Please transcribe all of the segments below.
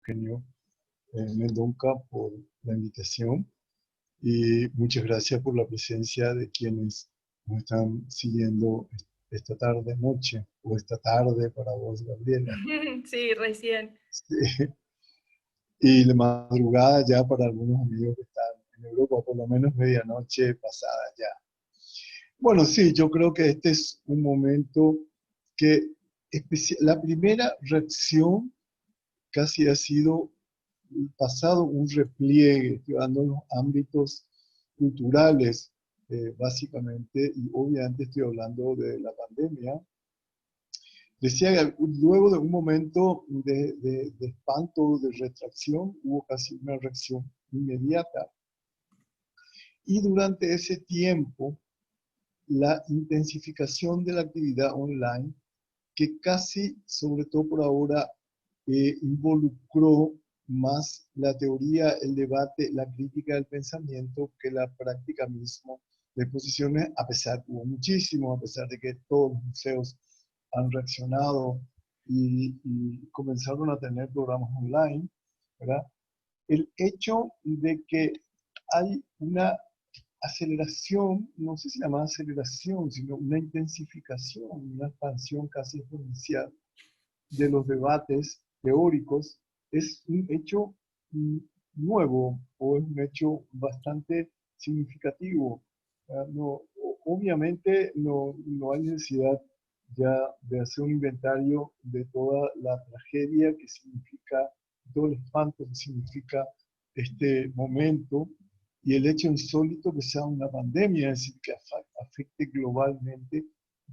Eugenio Mendonca, por la invitación y muchas gracias por la presencia de quienes nos están siguiendo esta tarde, noche, o esta tarde para vos, Gabriela. Sí, recién. Sí. Y la madrugada ya para algunos amigos que están en Europa, por lo menos medianoche pasada ya. Bueno, sí, yo creo que este es un momento que la primera reacción casi ha sido pasado un repliegue, estoy hablando en los ámbitos culturales, básicamente, y obviamente estoy hablando de la pandemia. Decía que luego de un momento de espanto, de retracción, hubo casi una reacción inmediata. Y durante ese tiempo, la intensificación de la actividad online, que casi, sobre todo por ahora, involucró más la teoría, el debate, la crítica del pensamiento que la práctica misma de exposiciones, a pesar que hubo muchísimo, a pesar de que todos los museos han reaccionado y comenzaron a tener programas online, ¿verdad? El hecho de que hay una aceleración, no sé si se llama aceleración, sino una intensificación, una expansión casi exponencial de los debates teóricos, es un hecho nuevo o es un hecho bastante significativo. No, obviamente no hay necesidad ya de hacer un inventario de toda la tragedia que significa, todo el espanto que significa este momento y el hecho insólito que sea una pandemia, es decir, que afecte globalmente,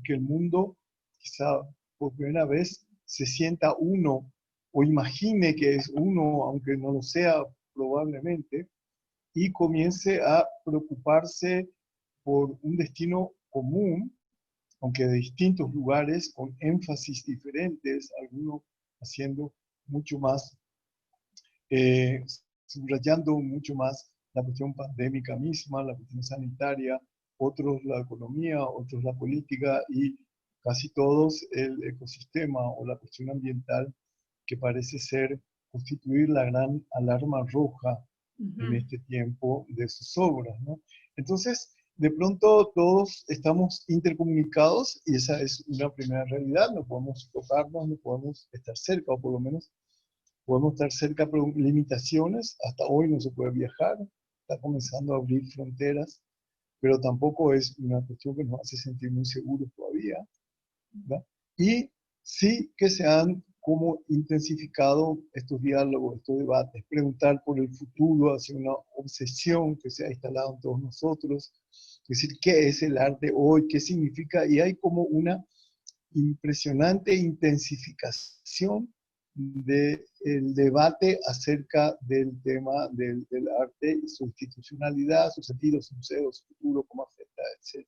que el mundo quizá por primera vez se sienta uno o imagine que es uno, aunque no lo sea probablemente, y comience a preocuparse por un destino común, aunque de distintos lugares, con énfasis diferentes, algunos haciendo mucho más, eh, subrayando mucho más la cuestión pandémica misma, la cuestión sanitaria, otros la economía, otros la política y casi todos el ecosistema o la cuestión ambiental, que parece ser constituir la gran alarma roja en este tiempo de sus obras, ¿no? Entonces, de pronto todos estamos intercomunicados y esa es una primera realidad, no podemos tocarnos, no podemos estar cerca, o por lo menos podemos estar cerca por limitaciones, hasta hoy no se puede viajar, está comenzando a abrir fronteras, pero tampoco es una cuestión que nos hace sentir muy seguros todavía, ¿verdad? Y sí que se han como intensificado estos diálogos, estos debates, preguntar por el futuro, hacia una obsesión que se ha instalado en todos nosotros, es decir, ¿qué es el arte hoy? ¿Qué significa? Y hay como una impresionante intensificación del debate acerca del tema del arte y su institucionalidad, su sentido, su museo, su futuro, cómo afecta, etc.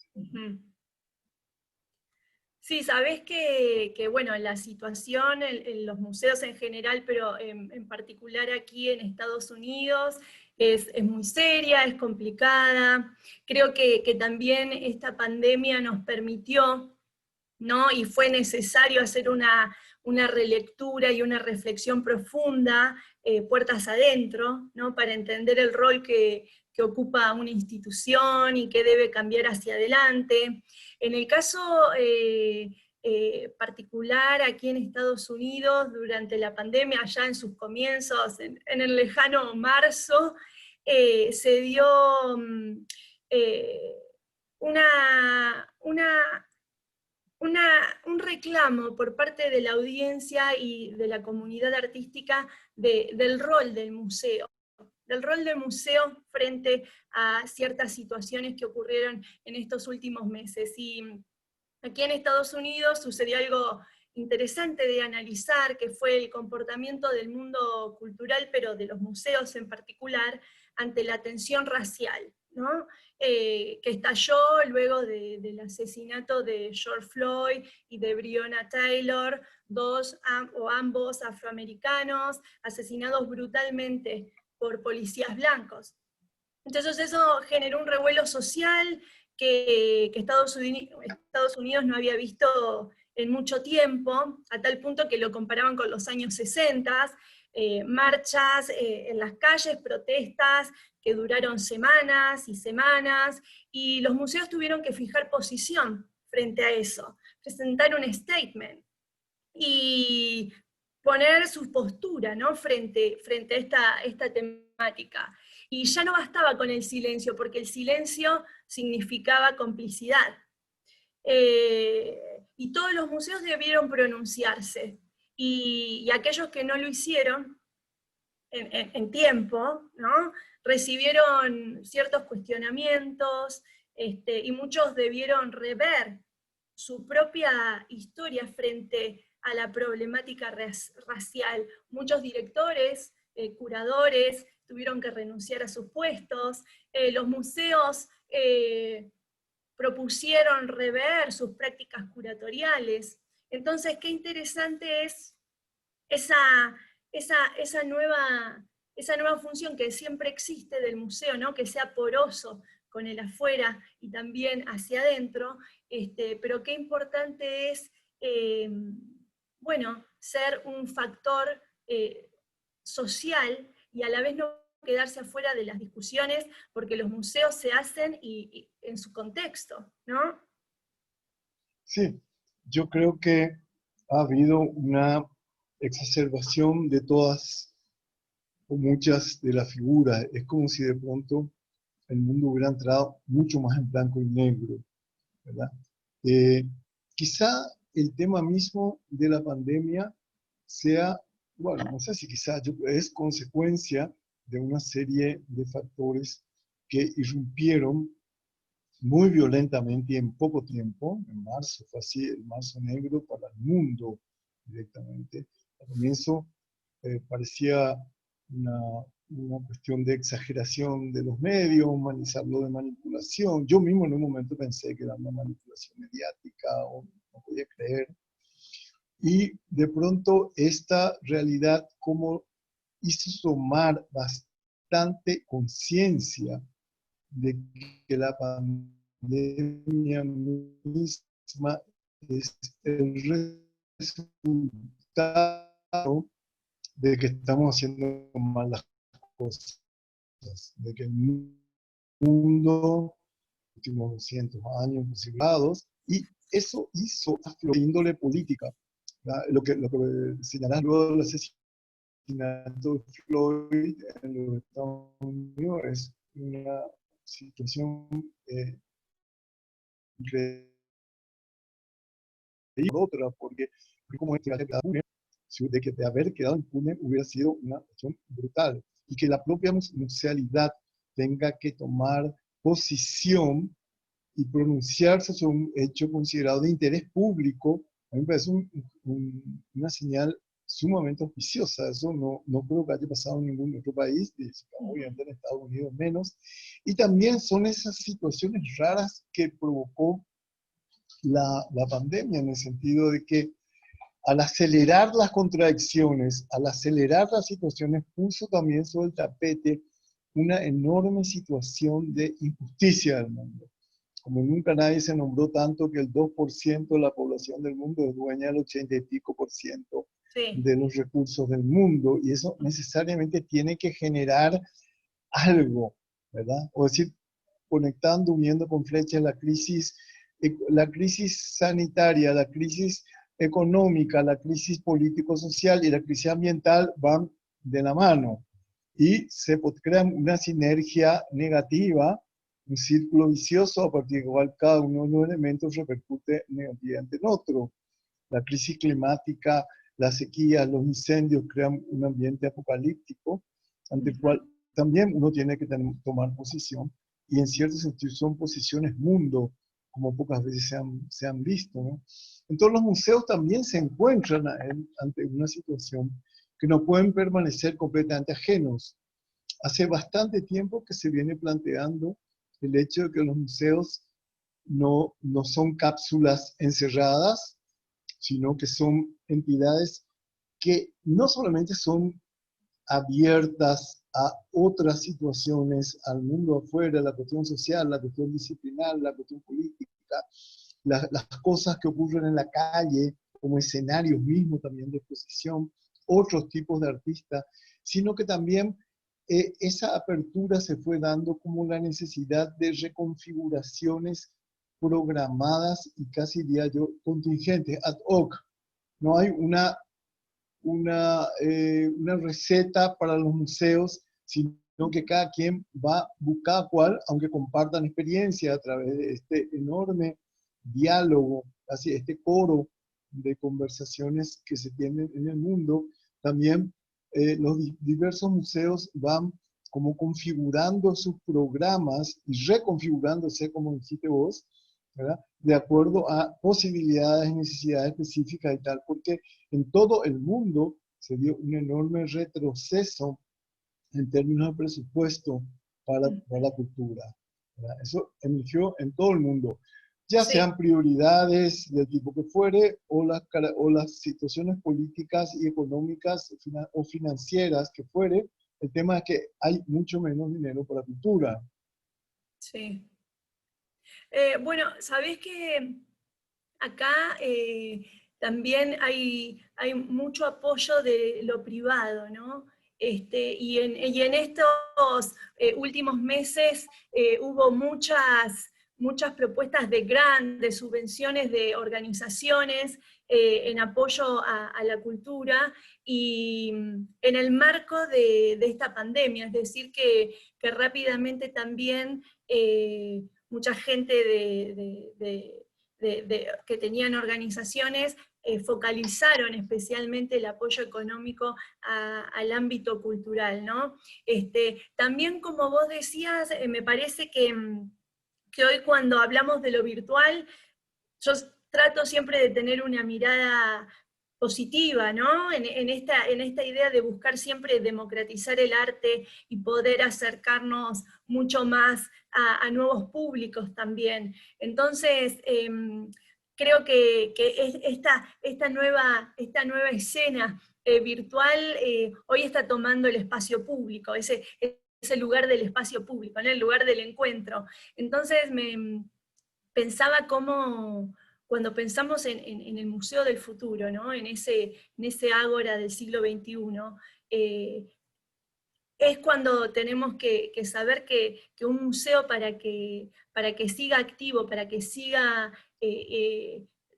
Sí, sabés que, bueno, la situación en los museos en general, pero en particular aquí en Estados Unidos, es muy seria, es complicada. Creo que también esta pandemia nos permitió, ¿no? Y fue necesario hacer una relectura y una reflexión profunda, puertas adentro, ¿no? Para entender el rol que ocupa una institución y que debe cambiar hacia adelante. En el caso particular aquí en Estados Unidos, durante la pandemia, ya en sus comienzos, en el lejano marzo, se dio eh, una un reclamo por parte de la audiencia y de la comunidad artística del rol del museo frente a ciertas situaciones que ocurrieron en estos últimos meses. Y aquí en Estados Unidos sucedió algo interesante de analizar, que fue el comportamiento del mundo cultural, pero de los museos en particular, ante la tensión racial, ¿no? Que estalló luego del asesinato de George Floyd y de Breonna Taylor, ambos afroamericanos, asesinados brutalmente por policías blancos. Entonces eso generó un revuelo social que Estados Unidos no había visto en mucho tiempo, a tal punto que lo comparaban con los años 60, marchas en las calles, protestas que duraron semanas y semanas, y los museos tuvieron que fijar posición frente a eso, presentar un statement y poner su postura, ¿no? frente a esta temática. Y ya no bastaba con el silencio, porque el silencio significaba complicidad. Y todos los museos debieron pronunciarse. Y aquellos que no lo hicieron en tiempo, ¿no? Recibieron ciertos cuestionamientos, y muchos debieron rever su propia historia frente a la problemática racial. Muchos directores, curadores, tuvieron que renunciar a sus puestos, los museos propusieron rever sus prácticas curatoriales. Entonces, qué interesante es esa, esa nueva función que siempre existe del museo, ¿no? Que sea poroso con el afuera y también hacia adentro, pero qué importante es, bueno, ser un factor social y a la vez no quedarse afuera de las discusiones, porque los museos se hacen y en su contexto, ¿no? Sí, yo creo que ha habido una exacerbación de todas o muchas de las figuras. Es como si de pronto el mundo hubiera entrado mucho más en blanco y negro, ¿verdad? Eh, Quizá el tema mismo de la pandemia sea, bueno, no sé si quizá es consecuencia de una serie de factores que irrumpieron muy violentamente y en poco tiempo. En marzo fue así, el marzo negro para el mundo directamente. Al comienzo parecía una, una cuestión de exageración de los medios, humanizarlo de manipulación. Yo mismo en un momento pensé que era una manipulación mediática o no podía creer. Y de pronto esta realidad como hizo tomar bastante conciencia de que la pandemia misma es el resultado de que estamos haciendo mal las cosas, de que el mundo, los últimos 200 años, siglados, y eso hizo aflorar índole política. Lo que señalan luego del asesinato de Floyd en los Estados Unidos es una situación increíble, otra, porque como este de haber quedado impune hubiera sido una cuestión brutal, y que la propia musealidad tenga que tomar posición y pronunciarse sobre un hecho considerado de interés público, a mí me parece una señal sumamente auspiciosa. Eso no creo que haya pasado en ningún otro país, obviamente en Estados Unidos menos. Y también son esas situaciones raras que provocó la pandemia, en el sentido de que al acelerar las contradicciones, al acelerar las situaciones, puso también sobre el tapete una enorme situación de injusticia del mundo. Como nunca nadie se nombró tanto que el 2% de la población del mundo es dueña del 80 y pico por ciento de los recursos del mundo, y eso necesariamente tiene que generar algo, ¿verdad? O decir, conectando, uniendo con flechas la crisis sanitaria, la crisis económica, la crisis político-social y la crisis ambiental van de la mano, y se crea una sinergia negativa, un círculo vicioso a partir del cual cada uno de los elementos repercute negativamente en otro. La crisis climática, la sequía, los incendios crean un ambiente apocalíptico ante el cual también uno tiene que tomar posición, y en cierto sentido son posiciones mundo, como pocas veces se han visto, ¿no? Entonces los museos también se encuentran ante una situación que no pueden permanecer completamente ajenos. Hace bastante tiempo que se viene planteando el hecho de que los museos no son cápsulas encerradas, sino que son entidades que no solamente son abiertas a otras situaciones, al mundo afuera, la cuestión social, la cuestión disciplinar, la cuestión política, las cosas que ocurren en la calle, como escenarios mismos también de exposición, otros tipos de artistas, sino que también esa apertura se fue dando como la necesidad de reconfiguraciones programadas y casi diría yo contingentes, ad hoc. No hay una receta para los museos, sino que cada quien va, cada cual, aunque compartan experiencia a través de este enorme diálogo, así este coro de conversaciones que se tienen en el mundo, también los diversos museos van como configurando sus programas y reconfigurándose, como dijiste vos, ¿verdad? De acuerdo a posibilidades y necesidades específicas y tal, porque en todo el mundo se dio un enorme retroceso en términos de presupuesto para la cultura, ¿verdad? Eso emergió en todo el mundo, ya Sí. sean prioridades del tipo que fuere o las situaciones políticas y económicas o financieras que fuere. El tema es que hay mucho menos dinero para cultura. Sí. Bueno, sabés que acá también hay mucho apoyo de lo privado, ¿no? Y en estos últimos meses hubo muchas propuestas de grandes subvenciones de organizaciones en apoyo a la cultura y en el marco de esta pandemia, es decir, que rápidamente también mucha gente que tenían organizaciones focalizaron especialmente el apoyo económico al ámbito cultural, ¿no? También, como vos decías, me parece que hoy cuando hablamos de lo virtual, yo trato siempre de tener una mirada positiva, ¿no? En esta idea de buscar siempre democratizar el arte y poder acercarnos mucho más a nuevos públicos también. Entonces, creo que esta nueva escena virtual hoy está tomando el espacio público, ese lugar del espacio público, ¿no? El lugar del encuentro. Entonces, pensaba cómo, cuando pensamos en el Museo del Futuro, ¿no? en ese ágora del siglo XXI, es cuando tenemos que saber que un museo para que siga activo, para que siga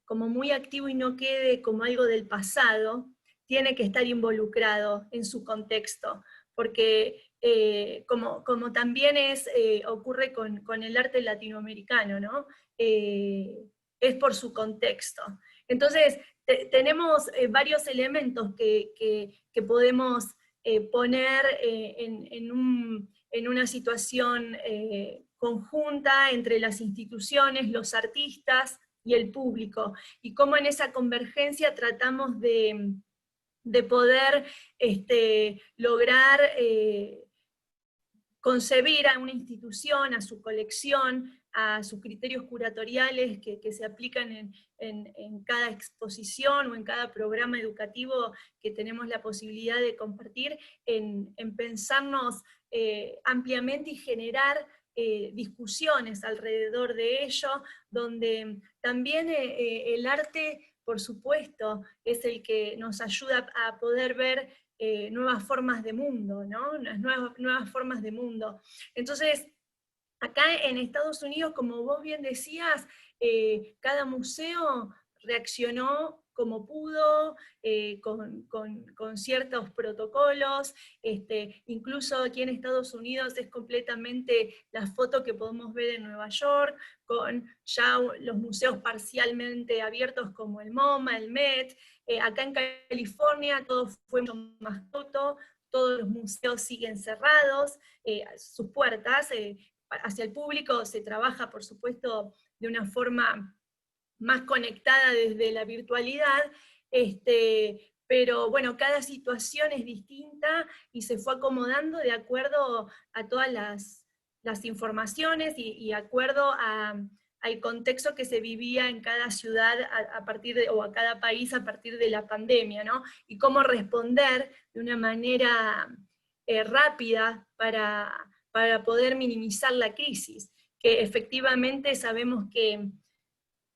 como muy activo y no quede como algo del pasado, tiene que estar involucrado en su contexto, porque como también ocurre con el arte latinoamericano, ¿no? Es por su contexto. Entonces, tenemos varios elementos que podemos poner en una situación conjunta entre las instituciones, los artistas y el público, y cómo en esa convergencia tratamos de poder lograr concebir a una institución, a su colección, a sus criterios curatoriales que se aplican en cada exposición o en cada programa educativo que tenemos la posibilidad de compartir, en pensarnos ampliamente y generar discusiones alrededor de ello, donde también el arte, por supuesto, es el que nos ayuda a poder ver nuevas formas de mundo, ¿no? Nuevas formas de mundo. Entonces, acá en Estados Unidos, como vos bien decías, cada museo reaccionó como pudo, con ciertos protocolos, incluso aquí en Estados Unidos es completamente la foto que podemos ver en Nueva York, con ya los museos parcialmente abiertos como el MoMA, el Met. Acá en California todo fue mucho más corto, todos los museos siguen cerrados, sus puertas, hacia el público se trabaja, por supuesto, de una forma más conectada desde la virtualidad, pero bueno, cada situación es distinta y se fue acomodando de acuerdo a todas las informaciones y de acuerdo al contexto que se vivía en cada ciudad a partir o a cada país a partir de la pandemia, ¿no? Y cómo responder de una manera rápida para poder minimizar la crisis, que efectivamente sabemos que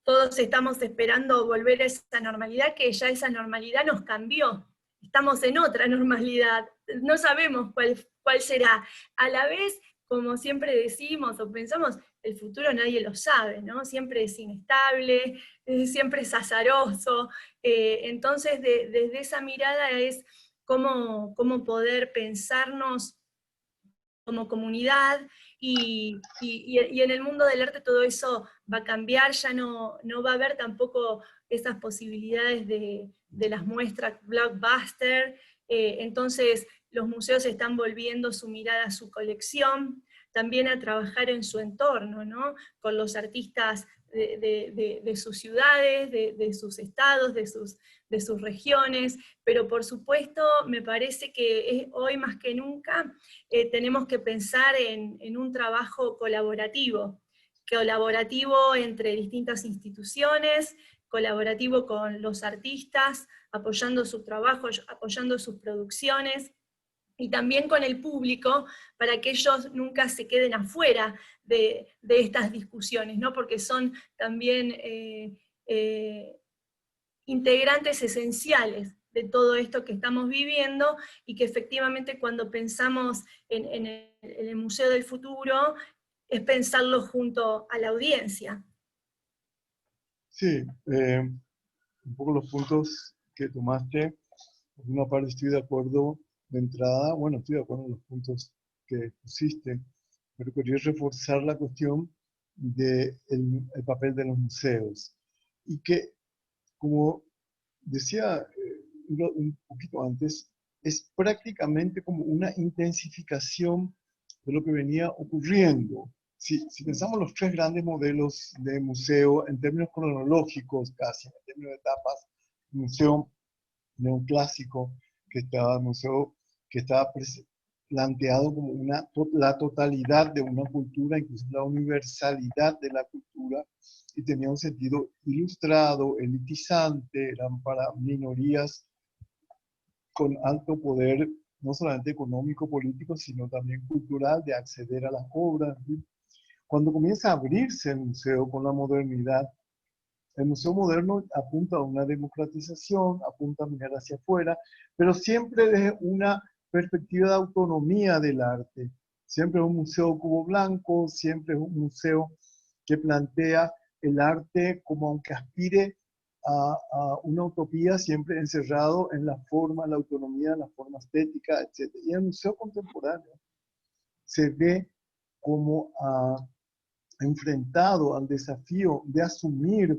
todos estamos esperando volver a esa normalidad, que ya esa normalidad nos cambió. estamos en otra normalidad, no sabemos cuál será. A la vez, como siempre decimos o pensamos, el futuro nadie lo sabe, ¿no? Siempre es inestable, siempre es azaroso, entonces desde esa mirada es cómo poder pensarnos como comunidad, y en el mundo del arte todo eso va a cambiar, ya no va a haber tampoco esas posibilidades de las muestras blockbuster, entonces los museos están volviendo su mirada a su colección, también a trabajar en su entorno, ¿no? Con los artistas de sus ciudades, de sus estados, de sus regiones, pero por supuesto me parece que hoy más que nunca tenemos que pensar en un trabajo colaborativo entre distintas instituciones, colaborativo con los artistas, apoyando su trabajo, apoyando sus producciones, y también con el público, para que ellos nunca se queden afuera de estas discusiones, ¿no? Porque son también integrantes esenciales de todo esto que estamos viviendo, y que efectivamente cuando pensamos en el Museo del Futuro, es pensarlo junto a la audiencia. Sí, un poco los puntos que tomaste, por una parte estoy de acuerdo de entrada, bueno, estoy de acuerdo en los puntos que pusiste, pero quería reforzar la cuestión del el papel de los museos. Y que, como decía un poquito antes, es prácticamente como una intensificación de lo que venía ocurriendo. Si pensamos los tres grandes modelos de museo en términos cronológicos, casi en términos de etapas, museo neoclásico, museo que estaba planteado como la totalidad de una cultura, incluso la universalidad de la cultura, y tenía un sentido ilustrado, elitizante, eran para minorías con alto poder, no solamente económico, político, sino también cultural, de acceder a las obras. ¿Sí? Cuando comienza a abrirse el museo con la modernidad, el museo moderno apunta a una democratización, apunta a mirar hacia afuera, pero siempre desde una perspectiva de autonomía del arte. Siempre es un museo cubo blanco, siempre es un museo que plantea el arte como aunque aspire a una utopía, siempre encerrado en la forma, la autonomía, la forma estética, etc. Y el museo contemporáneo se ve como enfrentado al desafío de asumir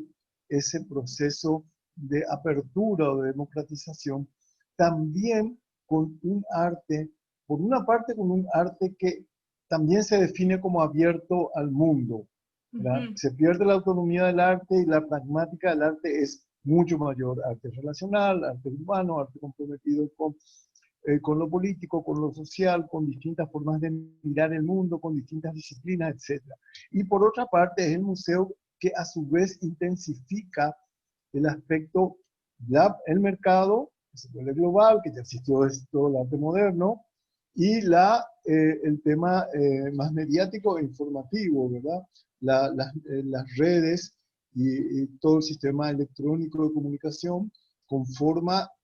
ese proceso de apertura o de democratización, también con un arte, por una parte con un arte que también se define como abierto al mundo. Se pierde la autonomía del arte, y la pragmática del arte es mucho mayor: arte relacional, arte urbano, arte comprometido con lo político, con lo social, con distintas formas de mirar el mundo, con distintas disciplinas, etc. Y por otra parte es el museo que a su vez intensifica el aspecto, el mercado, que se vuelve global, que ya existió todo el arte moderno, y el tema más mediático e informativo, ¿verdad? Las redes y todo el sistema electrónico de comunicación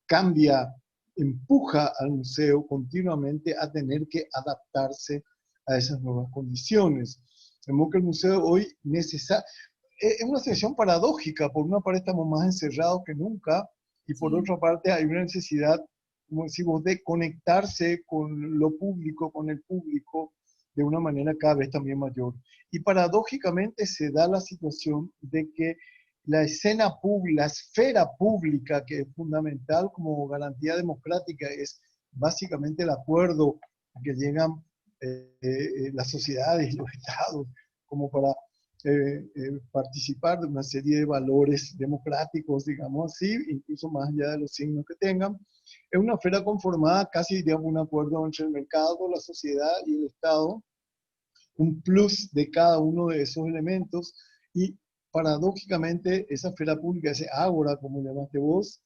cambia, empuja al museo continuamente a tener que adaptarse a esas nuevas condiciones. De modo que el museo hoy es una situación paradójica. Por una parte estamos más encerrados que nunca, y por otra parte hay una necesidad, como decimos, de conectarse con lo público, con el público, de una manera cada vez también mayor. Y paradójicamente se da la situación de que la escena pública, la esfera pública, que es fundamental como garantía democrática, es básicamente el acuerdo que llegan las sociedades y los estados como para participar de una serie de valores democráticos, digamos así, incluso más allá de los signos que tengan. Es una esfera conformada casi, digamos, un acuerdo entre el mercado, la sociedad y el Estado, un plus de cada uno de esos elementos, y paradójicamente esa esfera pública, ese ágora, como llamaste vos,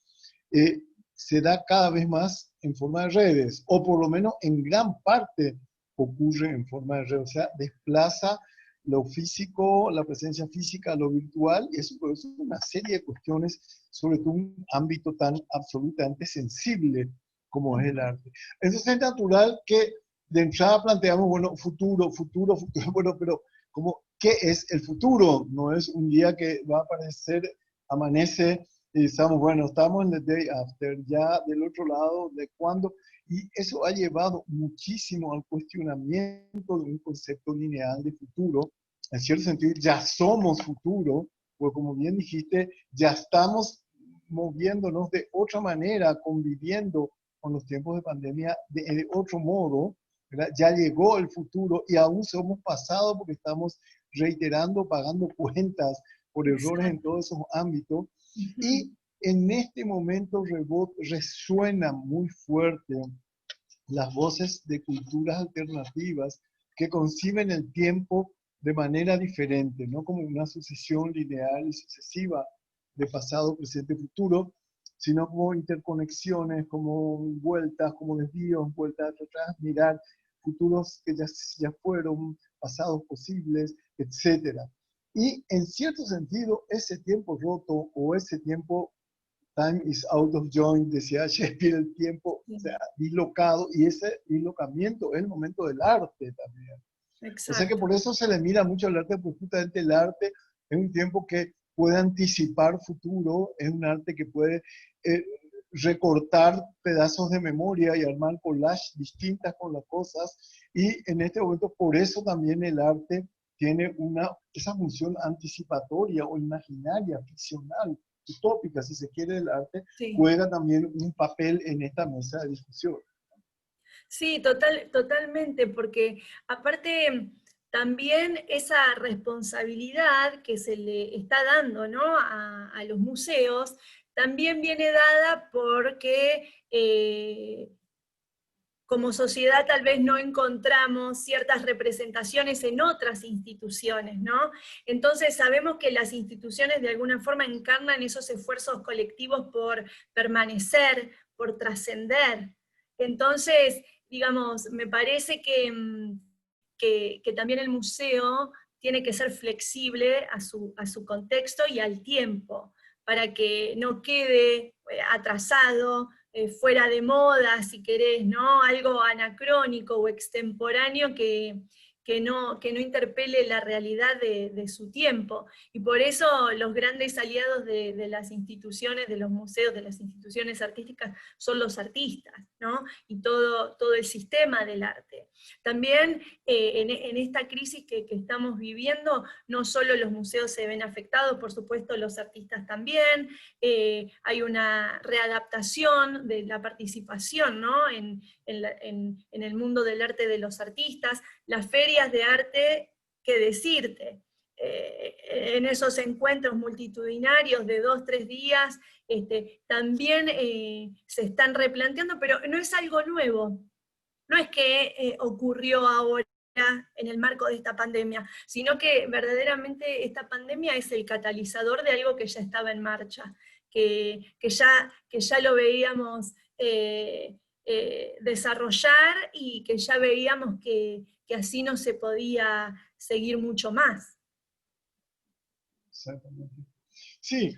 se da cada vez más en forma de redes, o por lo menos en gran parte ocurre en forma de redes, o sea, desplaza lo físico, la presencia física, lo virtual, y eso produce una serie de cuestiones, sobre todo un ámbito tan absolutamente sensible como es el arte. Entonces es natural que de entrada planteamos, bueno, futuro, futuro, futuro, bueno, pero como, ¿qué es el futuro? No es un día que va a aparecer, amanece y estamos, bueno, estamos en el day after, ya del otro lado, ¿de cuándo? Y eso ha llevado muchísimo al cuestionamiento de un concepto lineal de futuro. En cierto sentido, ya somos futuro, pues como bien dijiste, ya estamos moviéndonos de otra manera, conviviendo con los tiempos de pandemia de otro modo, ¿verdad? Ya llegó el futuro y aún somos pasados porque estamos reiterando, pagando cuentas por errores en Exacto. todos esos ámbitos. Ujú. Y en este momento resuena muy fuerte las voces de culturas alternativas que conciben el tiempo de manera diferente, no como una sucesión lineal y sucesiva de pasado, presente, futuro, sino como interconexiones, como vueltas, como desvíos, vueltas atrás, mirar futuros que ya fueron, pasados posibles, etc. Y en cierto sentido, ese tiempo roto o ese tiempo time is out of joint, decía Shakespeare, el tiempo, o sea, Sí, dislocado, y ese dislocamiento es el momento del arte también. O sea que exacto. por eso se le mira mucho al arte, porque justamente el arte es un tiempo que puede anticipar futuro, es un arte que puede eh, recortar pedazos de memoria y armar collages distintas con las cosas, y en este momento por eso también el arte tiene esa función anticipatoria o imaginaria, ficcional, utópica, si se quiere, del arte, Sí. juega también un papel en esta mesa de discusión. Sí, totalmente, porque aparte también esa responsabilidad que se le está dando, ¿no?, a los museos, también viene dada porque como sociedad tal vez no encontramos ciertas representaciones en otras instituciones, ¿no? Entonces sabemos que las instituciones de alguna forma encarnan esos esfuerzos colectivos por permanecer, por trascender. Entonces, digamos, me parece que también el museo tiene que ser flexible a su contexto y al tiempo, para que no quede atrasado, fuera de moda, si querés, ¿no? Algo anacrónico o extemporáneo que no interpele la realidad de su tiempo. Y por eso los grandes aliados de las instituciones, de los museos, de las instituciones artísticas, son los artistas, ¿no? Y todo el sistema del arte. También en esta crisis que estamos viviendo, no solo los museos se ven afectados, por supuesto los artistas también, hay una readaptación de la participación, ¿no?, en el mundo del arte de los artistas, las ferias de arte, qué decirte, en esos encuentros multitudinarios de 2, 3 días, también se están replanteando, pero no es algo nuevo, no es que ocurrió ahora en el marco de esta pandemia, sino que verdaderamente esta pandemia es el catalizador de algo que ya estaba en marcha, que ya lo veíamos desarrollar y que ya veíamos que así no se podía seguir mucho más. Exactamente. Sí,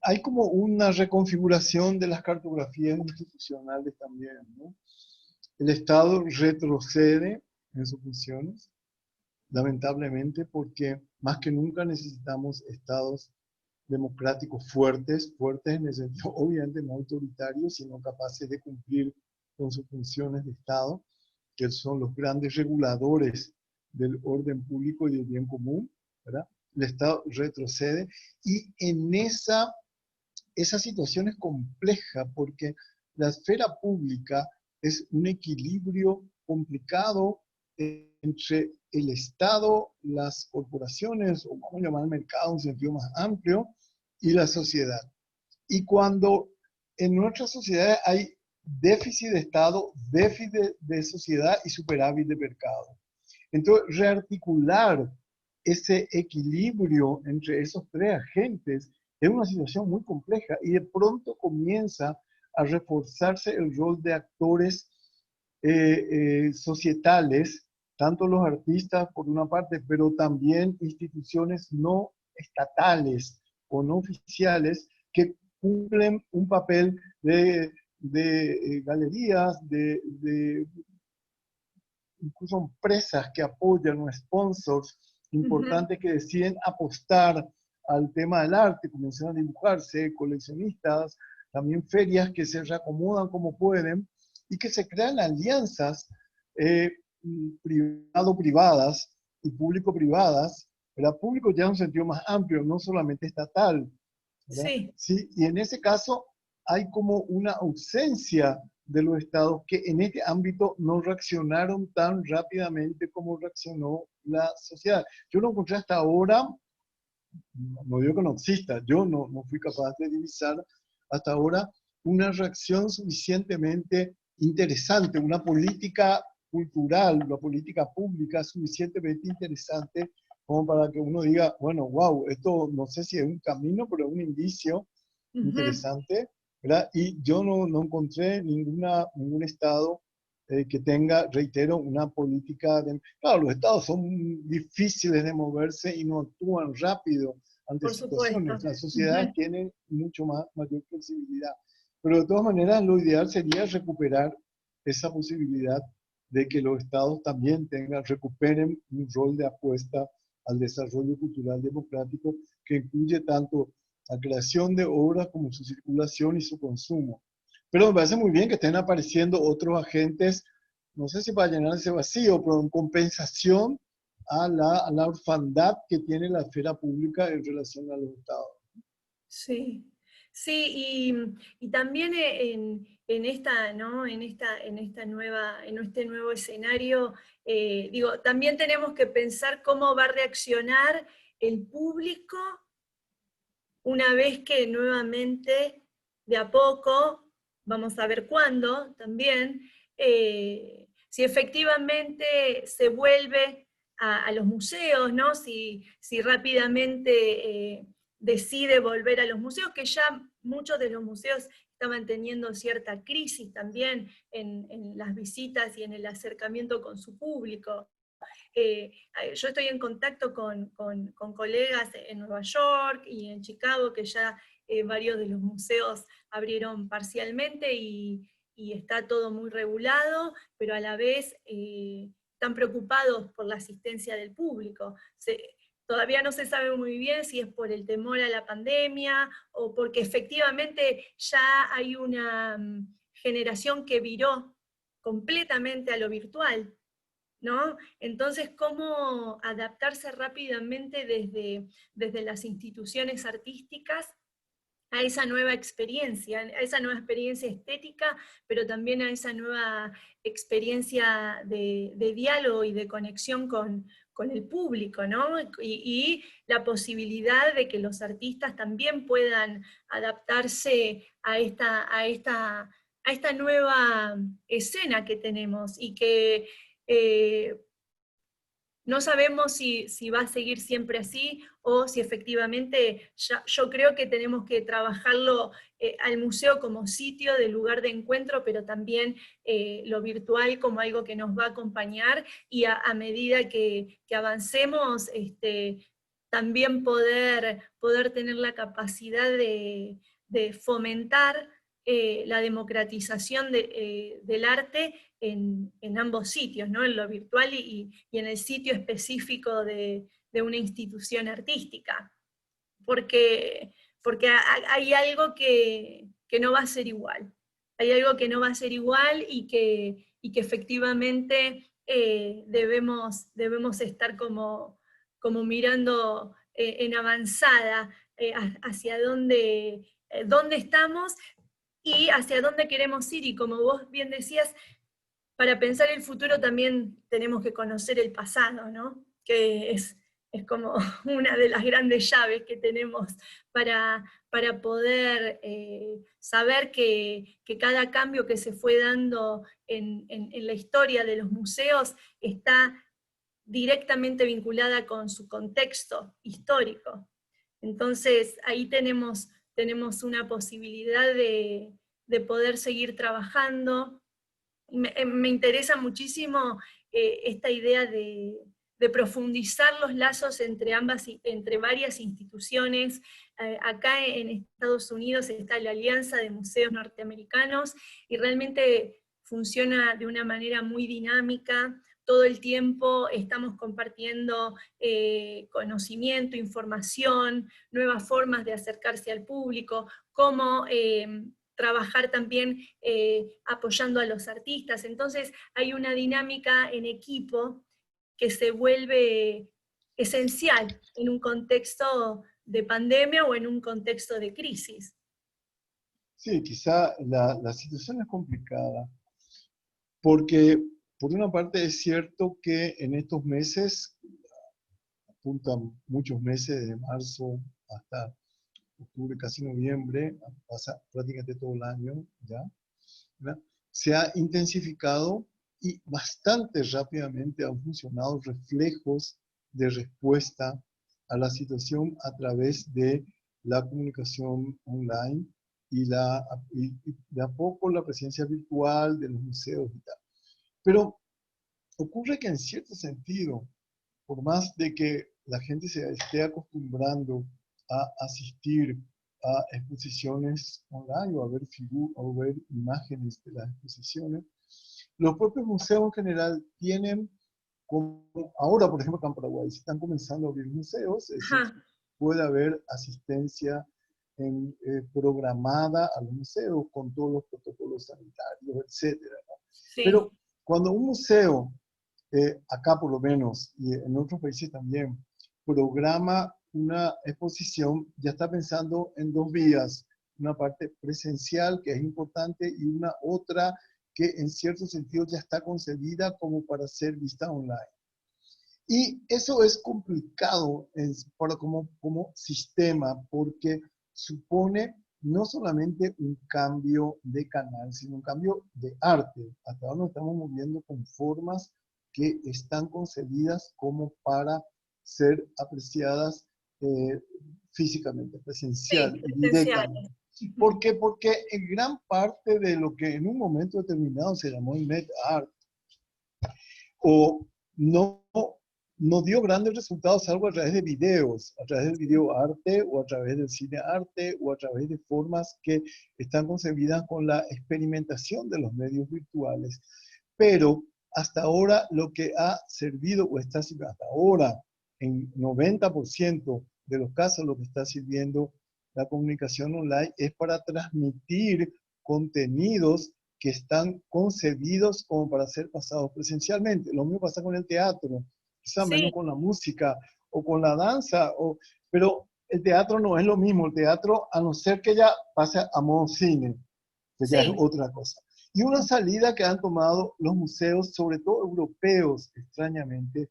hay como una reconfiguración de las cartografías institucionales también, ¿no? El Estado retrocede en sus funciones, lamentablemente, porque más que nunca necesitamos estados democráticos fuertes, fuertes en el sentido obviamente no autoritarios, sino capaces de cumplir con sus funciones de Estado, que son los grandes reguladores del orden público y del bien común, ¿verdad? El Estado retrocede y en esa situación es compleja porque la esfera pública es un equilibrio complicado entre el Estado, las corporaciones, o vamos a llamar el mercado en un sentido más amplio, y la sociedad. Y cuando en nuestra sociedad hay déficit de Estado, déficit de sociedad y superávit de mercado. Entonces, rearticular ese equilibrio entre esos tres agentes es una situación muy compleja y de pronto comienza a reforzarse el rol de actores societales, tanto los artistas por una parte, pero también instituciones no estatales o no oficiales que cumplen un papel de de galerías, de incluso empresas que apoyan o sponsors importantes que deciden apostar al tema del arte, comienzan a dibujarse, coleccionistas, también ferias que se reacomodan como pueden y que se crean alianzas privado-privadas y público-privadas, ¿verdad? Público ya en un sentido más amplio, no solamente estatal, ¿verdad? Sí, Sí, y en ese caso hay como una ausencia de los estados que en este ámbito no reaccionaron tan rápidamente como reaccionó la sociedad. Yo no encontré hasta ahora, no digo que no exista, yo no fui capaz de divisar hasta ahora una reacción suficientemente interesante, una política cultural, una política pública suficientemente interesante como para que uno diga, bueno, wow, esto no sé si es un camino, pero es un indicio interesante, ¿verdad? Y yo no encontré ningún estado que tenga, reitero, una política de... Claro, los estados son difíciles de moverse y no actúan rápido ante por situaciones. supuesto. Las sociedades tienen mayor flexibilidad. Pero de todas maneras, lo ideal sería recuperar esa posibilidad de que los estados también recuperen un rol de apuesta al desarrollo cultural democrático que incluye tanto la creación de obras como su circulación y su consumo. Pero me parece muy bien que estén apareciendo otros agentes, no sé si para llenar ese vacío, pero en compensación a la orfandad que tiene la esfera pública en relación a los estados. Sí, sí, y también en esta, ¿no? En este nuevo escenario, digo, también tenemos que pensar cómo va a reaccionar el público una vez que nuevamente, de a poco, vamos a ver cuándo también, si efectivamente se vuelve a los museos, ¿no? Si rápidamente decide volver a los museos, que ya muchos de los museos estaban teniendo cierta crisis también en las visitas y en el acercamiento con su público. Yo estoy en contacto con colegas en Nueva York y en Chicago, que ya varios de los museos abrieron parcialmente y está todo muy regulado, pero a la vez están preocupados por la asistencia del público. Todavía no se sabe muy bien si es por el temor a la pandemia o porque efectivamente ya hay una generación que viró completamente a lo virtual, ¿no? Entonces, ¿cómo adaptarse rápidamente desde las instituciones artísticas a esa nueva experiencia, estética, pero también a esa nueva experiencia de diálogo y de conexión con el público, ¿no? Y la posibilidad de que los artistas también puedan adaptarse a esta nueva escena que tenemos y que no sabemos si va a seguir siempre así o si efectivamente yo creo que tenemos que trabajarlo al museo como sitio de lugar de encuentro, pero también lo virtual como algo que nos va a acompañar y a medida que avancemos, también poder tener la capacidad de fomentar la democratización del arte en ambos sitios, ¿no? En lo virtual y en el sitio específico de una institución artística, porque hay algo que no va a ser igual, hay algo que no va a ser igual y que efectivamente debemos estar como mirando en avanzada hacia dónde estamos y hacia dónde queremos ir, y como vos bien decías, para pensar el futuro también tenemos que conocer el pasado, ¿no? Que es como una de las grandes llaves que tenemos para poder saber que cada cambio que se fue dando en la historia de los museos está directamente vinculada con su contexto histórico. Entonces ahí tenemos una posibilidad de poder seguir trabajando. Me interesa muchísimo esta idea de profundizar los lazos entre varias instituciones. Acá en Estados Unidos está la Alianza de Museos Norteamericanos, y realmente funciona de una manera muy dinámica. Todo el tiempo estamos compartiendo conocimiento, información, nuevas formas de acercarse al público, cómo trabajar también apoyando a los artistas. Entonces hay una dinámica en equipo que se vuelve esencial en un contexto de pandemia o en un contexto de crisis. Sí, quizá la situación es complicada, porque por una parte es cierto que en estos meses, apuntan muchos meses, de marzo hasta octubre, casi noviembre, pasa prácticamente todo el año ya, ¿verdad? Se ha intensificado y bastante rápidamente han funcionado reflejos de respuesta a la situación a través de la comunicación online y de a poco la presencia virtual de los museos y tal. Pero ocurre que en cierto sentido, por más de que la gente se esté acostumbrando a asistir a exposiciones online o a ver imágenes de las exposiciones, los propios museos en general tienen, como ahora por ejemplo acá en Paraguay, se están comenzando a abrir museos, es decir, Ajá, puede haber asistencia programada a los museos con todos los protocolos sanitarios, etcétera, ¿no? sí, Pero cuando un museo, acá por lo menos, y en otros países también, programa una exposición, ya está pensando en dos vías, una parte presencial que es importante y una otra que en cierto sentido ya está concebida como para ser vista online. Y eso es complicado como sistema porque supone no solamente un cambio de canal, sino un cambio de arte. Hasta ahora nos estamos moviendo con formas que están concebidas como para ser apreciadas eh, físicamente, sí, presencial y presenciales. directamente. ¿Por qué? Porque en gran parte de lo que en un momento determinado se llamó net art, o no, no dio grandes resultados salvo a través de videos, a través del video arte o a través del cine arte o a través de formas que están concebidas con la experimentación de los medios virtuales. Pero hasta ahora lo que ha servido o está sirviendo, hasta ahora en 90% de los casos lo que está sirviendo la comunicación online es para transmitir contenidos que están concebidos como para ser pasados presencialmente. Lo mismo pasa con el teatro, quizá menos Sí, con la música o con la danza, pero el teatro no es lo mismo. El teatro, a no ser que ya pase a modo cine, que ya es sí, otra cosa. Y una salida que han tomado los museos, sobre todo europeos, extrañamente,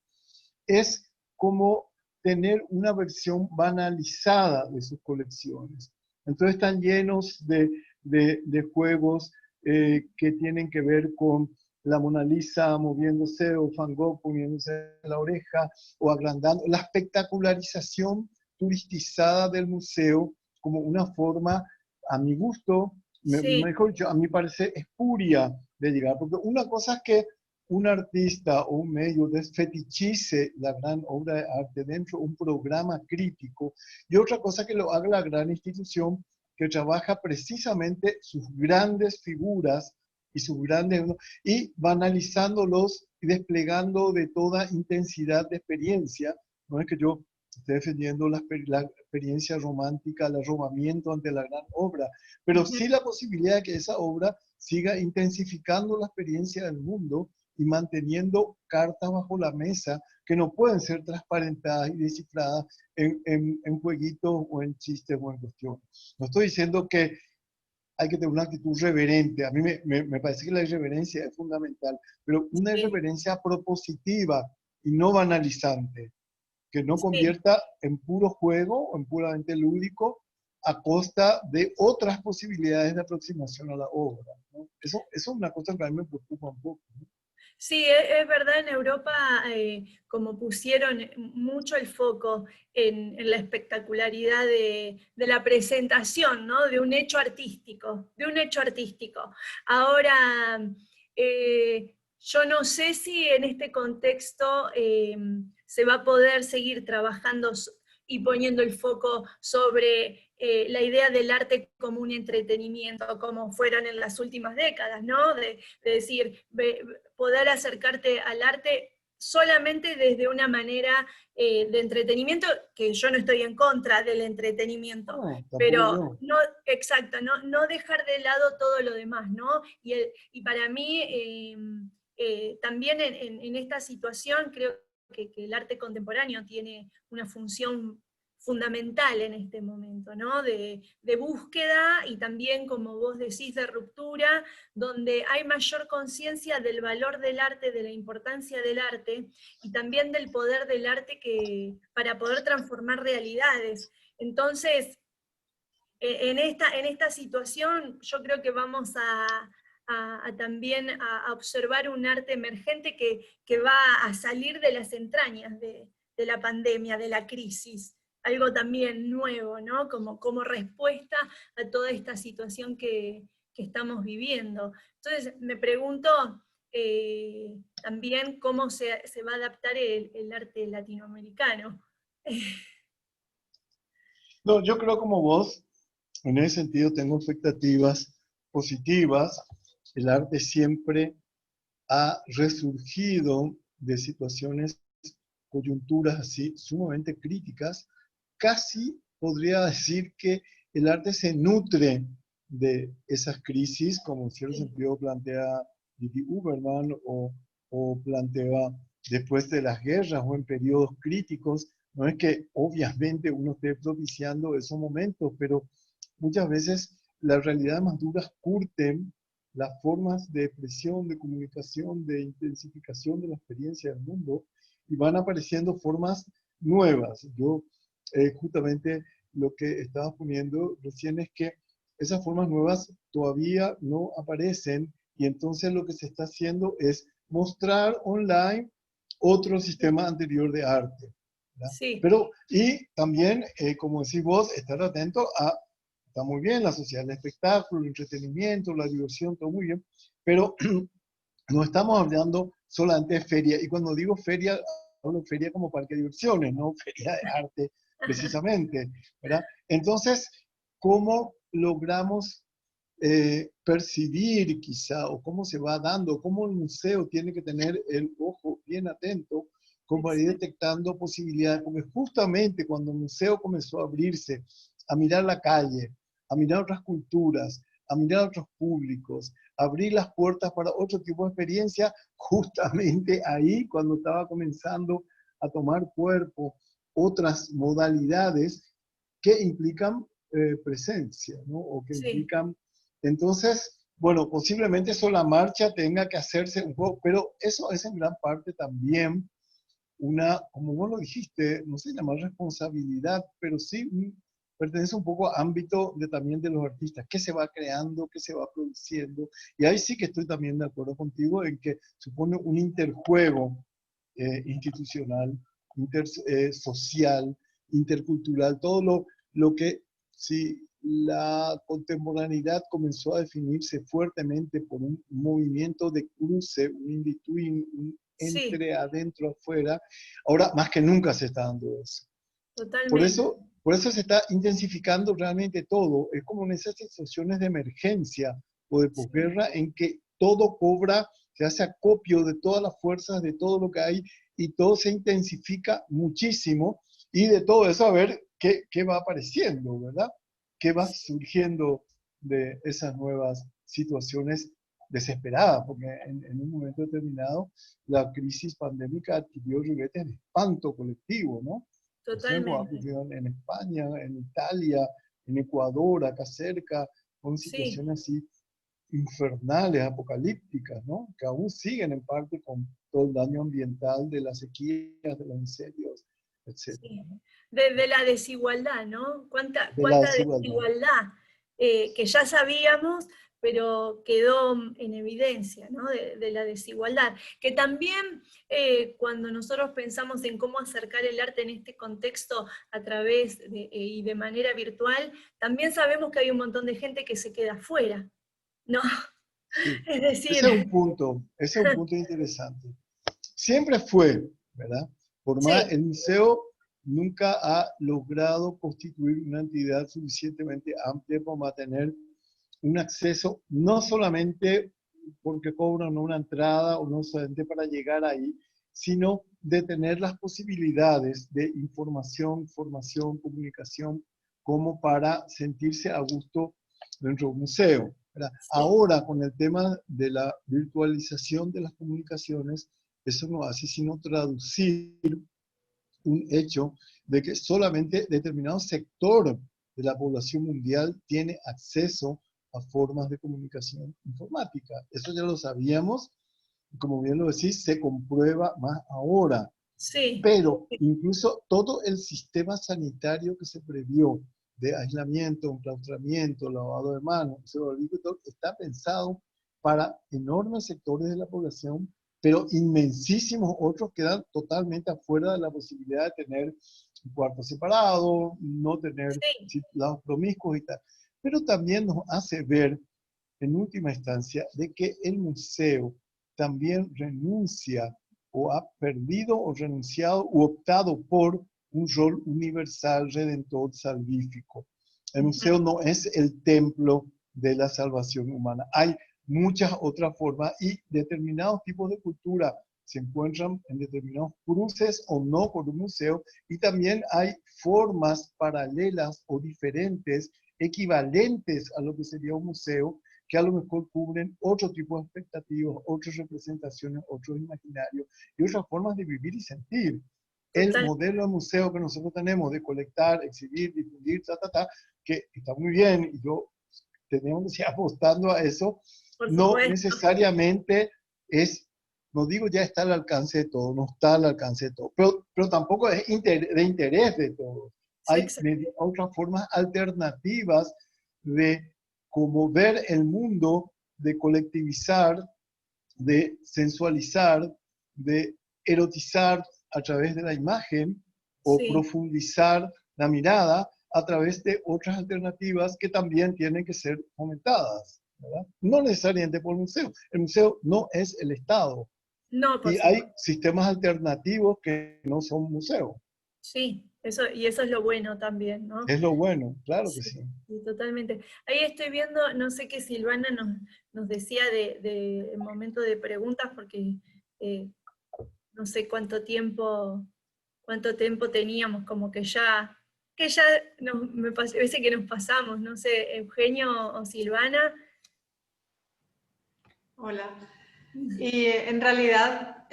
es como tener una versión banalizada de sus colecciones. Entonces están llenos de juegos que tienen que ver con la Mona Lisa moviéndose o Van Gogh poniéndose la oreja o agrandando la espectacularización turistizada del museo como una forma, a mi gusto, sí, mejor dicho, a mi parecer, espuria de llegar. Porque una cosa es que un artista o un medio desfetichice la gran obra de arte dentro de un programa crítico, y otra cosa que lo haga la gran institución que trabaja precisamente sus grandes figuras y sus grandes, y banalizándolos y desplegando de toda intensidad de experiencia. No es que yo esté defendiendo la experiencia romántica, el arrobamiento ante la gran obra, pero sí la posibilidad de que esa obra siga intensificando la experiencia del mundo y manteniendo cartas bajo la mesa que no pueden ser transparentadas y descifradas en jueguitos o en chistes o en cuestiones. No estoy diciendo que hay que tener una actitud reverente. A mí me parece que la irreverencia es fundamental, pero una sí, irreverencia propositiva y no banalizante, que no sí. convierta en puro juego o en puramente lúdico a costa de otras posibilidades de aproximación a la obra, ¿no? Eso es una cosa que a mí me preocupa un poco, ¿no? Sí, es verdad, en Europa como pusieron mucho el foco en la espectacularidad de la presentación, ¿no? De un hecho artístico, de un hecho artístico. Ahora, Yo no sé si en este contexto se va a poder seguir trabajando y poniendo el foco sobre la idea del arte como un entretenimiento, como fueron en las últimas décadas, ¿no? De decir, poder acercarte al arte solamente desde una manera de entretenimiento, que yo no estoy en contra del entretenimiento, No, tampoco pero yo. no, exacto, no dejar de lado todo lo demás, ¿no? Y para mí, también en esta situación creo que el arte contemporáneo tiene una función fundamental en este momento, ¿no? De búsqueda y también, como vos decís, de ruptura, donde hay mayor conciencia del valor del arte, de la importancia del arte, y también del poder del arte para poder transformar realidades. Entonces, en esta situación yo creo que vamos también a observar un arte emergente que va a salir de las entrañas de la pandemia, de la crisis, algo también nuevo, ¿no? Como respuesta a toda esta situación que estamos viviendo. Entonces me pregunto también cómo se va a adaptar el arte latinoamericano. No, yo creo como vos, en ese sentido tengo expectativas positivas. El arte siempre ha resurgido de situaciones, coyunturas así sumamente críticas. Casi podría decir que el arte se nutre de esas crisis, como en cierto Sí, sentido plantea Didi Uberman o plantea después de las guerras o en periodos críticos. No es que obviamente uno esté propiciando esos momentos, pero muchas veces las realidades más duras curten las formas de expresión, de comunicación, de intensificación de la experiencia del mundo y van apareciendo formas nuevas. Yo justamente lo que estaba poniendo recién es que esas formas nuevas todavía no aparecen y entonces lo que se está haciendo es mostrar online otro sistema anterior de arte. ¿Verdad? sí, Pero, y también, como decís vos, estar atento a, está muy bien, la sociedad del espectáculo, el entretenimiento, la diversión, todo muy bien, pero no estamos hablando solamente de feria, y cuando digo feria, hablo de feria como parque de diversiones, no feria de arte precisamente, ¿verdad? Entonces, ¿cómo logramos percibir quizá, o cómo se va dando, cómo el museo tiene que tener el ojo bien atento, como para ir exacto. detectando posibilidades, porque justamente cuando el museo comenzó a abrirse, a mirar la calle, a mirar otras culturas, a mirar otros públicos, abrir las puertas para otro tipo de experiencia, justamente ahí cuando estaba comenzando a tomar cuerpo otras modalidades que implican presencia, ¿no? O que Sí, implican... Entonces, bueno, posiblemente eso la marcha tenga que hacerse un poco, pero eso es en gran parte también una, como vos lo dijiste, no sé llamar responsabilidad, pero sí pertenece un poco a ámbito de, también de los artistas, qué se va creando, qué se va produciendo. Y ahí sí que estoy también de acuerdo contigo en que supone un interjuego institucional, social, intercultural, todo lo que si la contemporaneidad comenzó a definirse fuertemente por un movimiento de cruce, un in-between, un sí, entre adentro, afuera, ahora más que nunca se está dando eso. totalmente. Por eso se está intensificando realmente todo. Es como en esas situaciones de emergencia o de Sí, posguerra en que todo cobra, se hace acopio de todas las fuerzas, de todo lo que hay y todo se intensifica muchísimo y de todo eso a ver qué va apareciendo, ¿verdad? ¿Qué va sí, surgiendo de esas nuevas situaciones desesperadas? Porque en un momento determinado la crisis pandémica adquirió ribetes de espanto colectivo, ¿no? No sé cómo ha totalmente. ocurrido en España, en Italia, en Ecuador, acá cerca, con Sí, situaciones así infernales, apocalípticas, ¿no? Que aún siguen en parte con todo el daño ambiental de las sequías, de los incendios, etcétera, sí. ¿no? De la desigualdad, ¿no? De la Cuánta desigualdad. desigualdad que ya sabíamos, pero quedó en evidencia, ¿no? De la desigualdad. Que también cuando nosotros pensamos en cómo acercar el arte en este contexto a través y de manera virtual, también sabemos que hay un montón de gente que se queda afuera, ¿no? Sí. Es decir, Ese es un punto interesante. Siempre fue, ¿verdad? Por más, sí, el museo nunca ha logrado constituir una entidad suficientemente amplia para mantener un acceso, no solamente porque cobran una entrada o no solamente para llegar ahí, sino de tener las posibilidades de información, formación, comunicación, como para sentirse a gusto dentro del museo, ¿verdad? sí, Ahora, con el tema de la virtualización de las comunicaciones, eso no hace sino traducir un hecho de que solamente determinado sector de la población mundial tiene acceso a formas de comunicación informática. Eso ya lo sabíamos, y como bien lo decís, se comprueba más ahora. sí, Pero incluso todo el sistema sanitario que se previó de aislamiento, enclaustramiento, lavado de manos, está pensado para enormes sectores de la población, pero inmensísimos otros quedan totalmente afuera de la posibilidad de tener un cuarto separado, no tener sí, lados promiscuos y tal. Pero también nos hace ver, en última instancia, de que el museo también renuncia o ha perdido o renunciado u optado por un rol universal, redentor, salvífico. El ujú, museo no es el templo de la salvación humana. Hay muchas otras formas y determinados tipos de cultura se encuentran en determinados cruces o no por un museo, y también hay formas paralelas o diferentes, equivalentes a lo que sería un museo, que a lo mejor cubren otro tipo de expectativas, otras representaciones, otros imaginarios y otras formas de vivir y sentir. El total, modelo de museo que nosotros tenemos de colectar, exhibir, difundir, que está muy bien, y yo tenemos que seguir apostando a eso, por no supuesto. necesariamente es, no digo ya está al alcance de todo, no está al alcance de todo, pero tampoco es de interés de todos. Sí, Hay exacto. otras formas alternativas de cómo ver el mundo, de colectivizar, de sensualizar, de erotizar a través de la imagen o Sí, profundizar la mirada a través de otras alternativas que también tienen que ser fomentadas, ¿verdad? No necesariamente por el museo. El museo no es el Estado no, por y hay supuesto. sistemas alternativos que no son museos. Sí, eso, y eso es lo bueno también, ¿no? Es lo bueno, claro que Sí, sí. sí, totalmente. Ahí estoy viendo, no sé qué Silvana nos decía de momento de preguntas, porque eh, no sé cuánto tiempo teníamos, como que ya me parece que nos pasamos, no sé, Eugenio o Silvana. Hola. Y en realidad,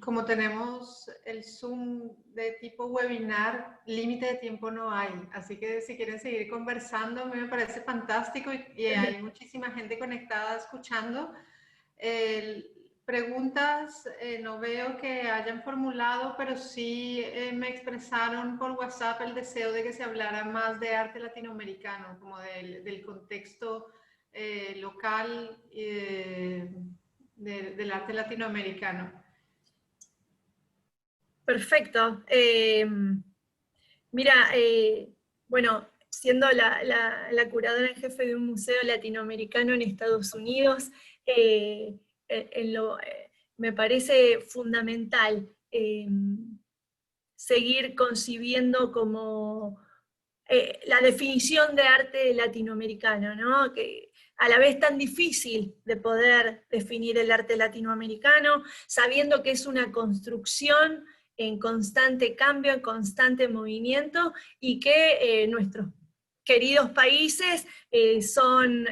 como tenemos el Zoom de tipo webinar, límite de tiempo no hay. Así que si quieren seguir conversando, a mí me parece fantástico y hay muchísima gente conectada escuchando. Preguntas no veo que hayan formulado, pero sí me expresaron por WhatsApp el deseo de que se hablara más de arte latinoamericano, como del contexto local del arte latinoamericano. Perfecto. Mira, bueno, siendo la curadora en jefe de un museo latinoamericano en Estados Unidos, eh, me parece fundamental seguir concibiendo como la definición de arte latinoamericano, ¿no? Que a la vez tan difícil de poder definir el arte latinoamericano, sabiendo que es una construcción en constante cambio, en constante movimiento, y que nuestros queridos países son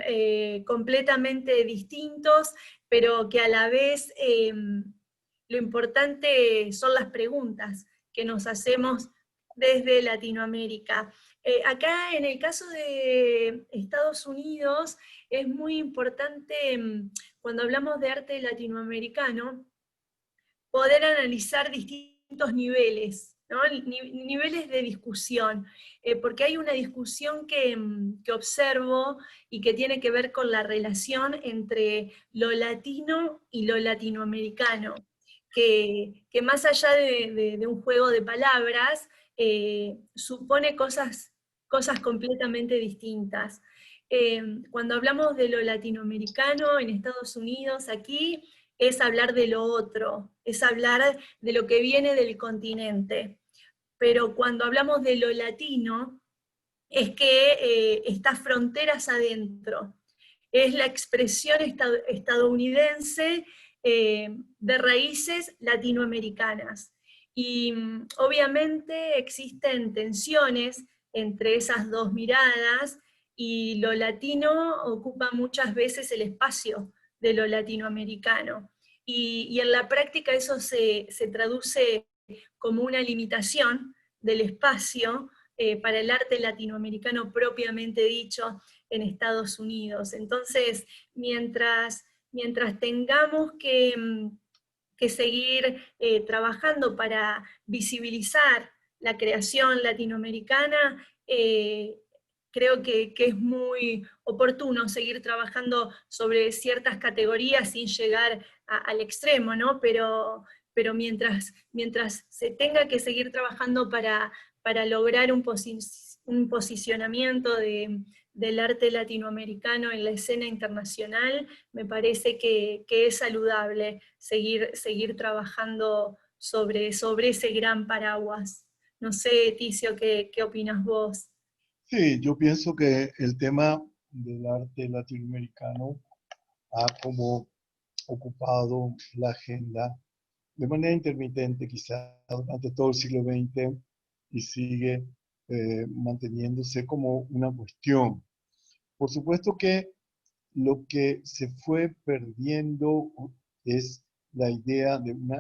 completamente distintos, pero que a la vez lo importante son las preguntas que nos hacemos desde Latinoamérica. Acá en el caso de Estados Unidos es muy importante, cuando hablamos de arte latinoamericano, poder analizar distintos niveles, ¿no? Niveles de discusión, porque hay una discusión que observo y que tiene que ver con la relación entre lo latino y lo latinoamericano, que más allá de un juego de palabras, supone cosas completamente distintas. cuando hablamos de lo latinoamericano en Estados Unidos, aquí, es hablar de lo otro, es hablar de lo que viene del continente. Pero cuando hablamos de lo latino, es que está fronteras adentro. Es la expresión estadounidense de raíces latinoamericanas. Y obviamente existen tensiones entre esas dos miradas, y lo latino ocupa muchas veces el espacio de lo latinoamericano. Y en la práctica eso se traduce como una limitación del espacio para el arte latinoamericano propiamente dicho en Estados Unidos. Entonces, mientras tengamos que seguir trabajando para visibilizar la creación latinoamericana, creo que es muy oportuno seguir trabajando sobre ciertas categorías sin llegar al extremo, ¿no? Pero mientras se tenga que seguir trabajando para lograr un posicionamiento del arte latinoamericano en la escena internacional, me parece que es saludable seguir trabajando sobre ese gran paraguas. No sé, Ticio, ¿qué opinas vos? Sí, yo pienso que el tema del arte latinoamericano ha como ocupado la agenda de manera intermitente quizá durante todo el siglo XX y sigue manteniéndose como una cuestión. Por supuesto que lo que se fue perdiendo es la idea de un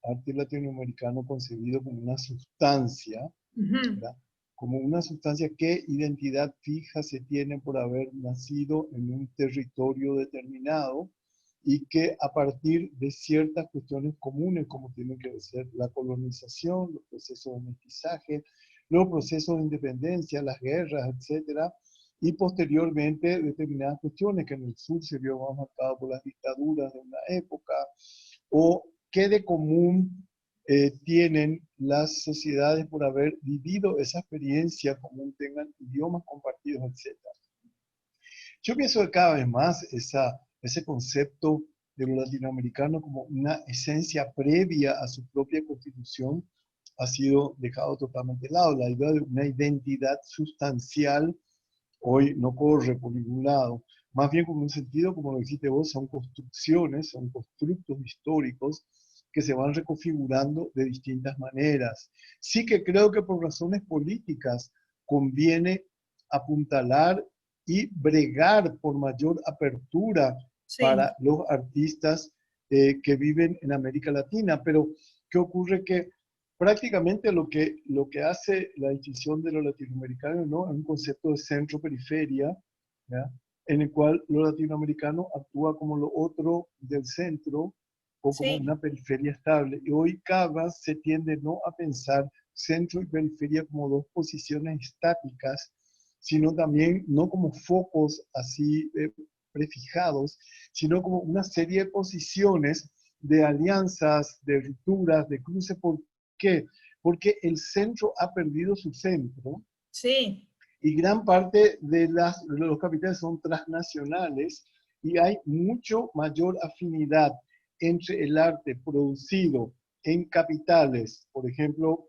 arte latinoamericano concebido como una sustancia, ¿verdad? Como una sustancia. ¿Qué identidad fija se tiene por haber nacido en un territorio determinado? Y que a partir de ciertas cuestiones comunes, como tienen que ser la colonización, los procesos de mestizaje, los procesos de independencia, las guerras, etcétera, y posteriormente determinadas cuestiones que en el sur se vio más marcado por las dictaduras de una época, o qué de común tienen las sociedades por haber vivido esa experiencia común, tengan idiomas compartidos, etcétera. Yo pienso que cada vez más ese concepto de lo latinoamericano como una esencia previa a su propia constitución ha sido dejado totalmente de lado. La idea de una identidad sustancial hoy no corre por ningún lado. Más bien, como un sentido, como lo dijiste vos, son construcciones, son constructos históricos que se van reconfigurando de distintas maneras. Sí que creo que por razones políticas conviene apuntalar y bregar por mayor apertura para los artistas que viven en América Latina. Pero, ¿qué ocurre? Que prácticamente lo que hace la distinción de lo latinoamericano, ¿no?, es un concepto de centro-periferia, ¿ya?, en el cual lo latinoamericano actúa como lo otro del centro o como una periferia estable. Y hoy cada vez se tiende no a pensar centro y periferia como dos posiciones estáticas, sino también no como focos así prefijados, sino como una serie de posiciones de alianzas, de rupturas, de cruces. ¿Por qué? Porque el centro ha perdido su centro. Sí. Y gran parte de los capitales son transnacionales y hay mucho mayor afinidad entre el arte producido en capitales, por ejemplo,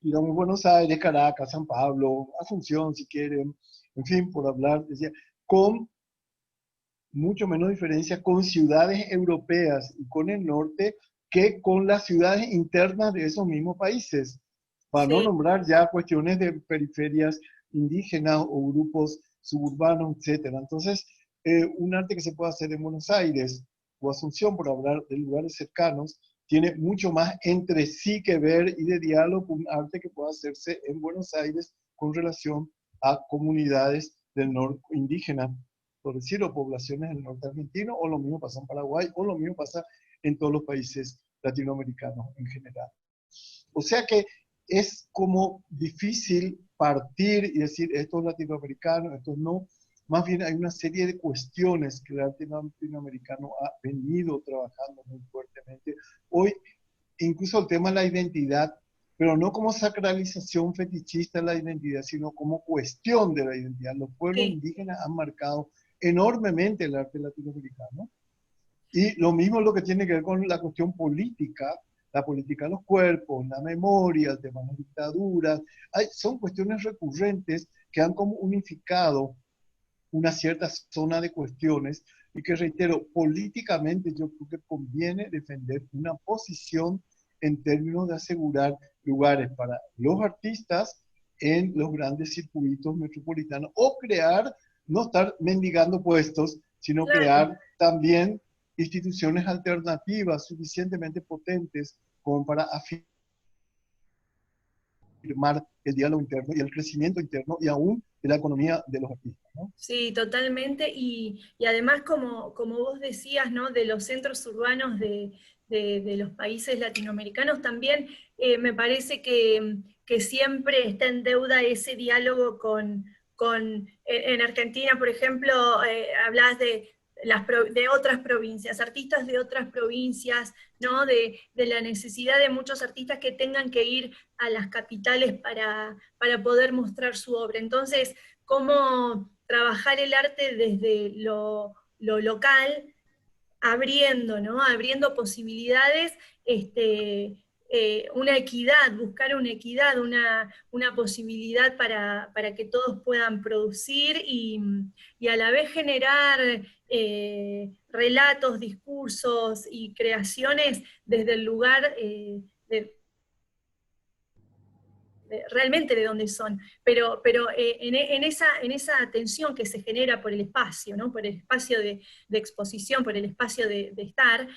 digamos Buenos Aires, Caracas, San Pablo, Asunción, si quieren, en fin, por hablar, decía, con mucho menos diferencia con ciudades europeas y con el norte que con las ciudades internas de esos mismos países, para no nombrar ya cuestiones de periferias indígenas o grupos suburbanos, etc. Entonces, un arte que se puede hacer en Buenos Aires o Asunción, por hablar de lugares cercanos, tiene mucho más entre sí que ver y de diálogo con un arte que puede hacerse en Buenos Aires con relación a comunidades del norte indígena, por decirlo, poblaciones del norte argentino, o lo mismo pasa en Paraguay, o lo mismo pasa en todos los países latinoamericanos en general. O sea que es como difícil partir y decir esto es latinoamericano, esto no. Más bien hay una serie de cuestiones que el arte latinoamericano ha venido trabajando muy fuertemente. Hoy, incluso el tema de la identidad pero no como sacralización fetichista de la identidad, sino como cuestión de la identidad. Los pueblos Sí, indígenas han marcado enormemente el arte latinoamericano. Y lo mismo lo que tiene que ver con la cuestión política, la política de los cuerpos, la memoria, el tema de las dictaduras. Son cuestiones recurrentes que han como unificado una cierta zona de cuestiones y que, reitero, políticamente yo creo que conviene defender una posición en términos de asegurar lugares para los artistas en los grandes circuitos metropolitanos o crear, no estar mendigando puestos, sino claro. crear también instituciones alternativas suficientemente potentes como para afirmar el diálogo interno y el crecimiento interno y aún de la economía de los artistas, ¿no? Sí, totalmente. Y además, como vos decías, ¿no? De los centros urbanos de los países latinoamericanos, también me parece que siempre está en deuda ese diálogo en Argentina, por ejemplo, hablas de otras provincias, artistas de otras provincias, ¿no? De la necesidad de muchos artistas que tengan que ir a las capitales para poder mostrar su obra. Entonces, cómo trabajar el arte desde lo local, abriendo, ¿no? Abriendo posibilidades, una equidad, buscar una equidad, una posibilidad para que todos puedan producir y a la vez generar relatos, discursos y creaciones desde el lugar realmente de dónde son, pero en esa tensión que se genera por el espacio, ¿no? Por el espacio de exposición, por el espacio de estar,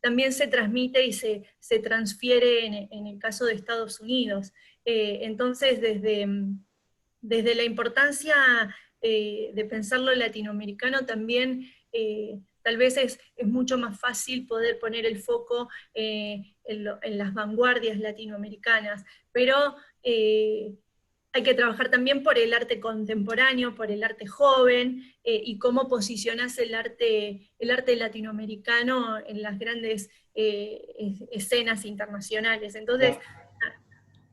también se transmite y se transfiere en el caso de Estados Unidos. Entonces, desde la importancia de pensarlo latinoamericano también, tal vez es mucho más fácil poder poner el foco en las vanguardias latinoamericanas, pero hay que trabajar también por el arte contemporáneo, por el arte joven, y cómo posicionas el arte latinoamericano en las grandes escenas internacionales. Entonces,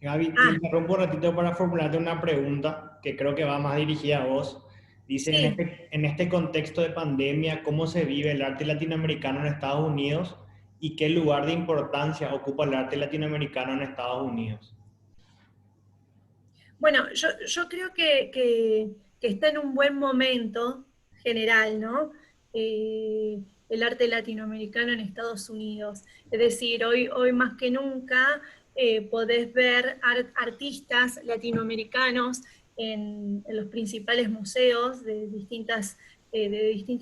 Gaby, te ah, interrumpo un ratito para formularte una pregunta que creo que va más dirigida a vos. Dice, sí. en este contexto de pandemia, ¿cómo se vive el arte latinoamericano en Estados Unidos y qué lugar de importancia ocupa el arte latinoamericano en Estados Unidos? Bueno, yo creo que está en un buen momento general, ¿no? El arte latinoamericano en Estados Unidos. Es decir, hoy más que nunca podés ver artistas latinoamericanos en los principales museos de distintas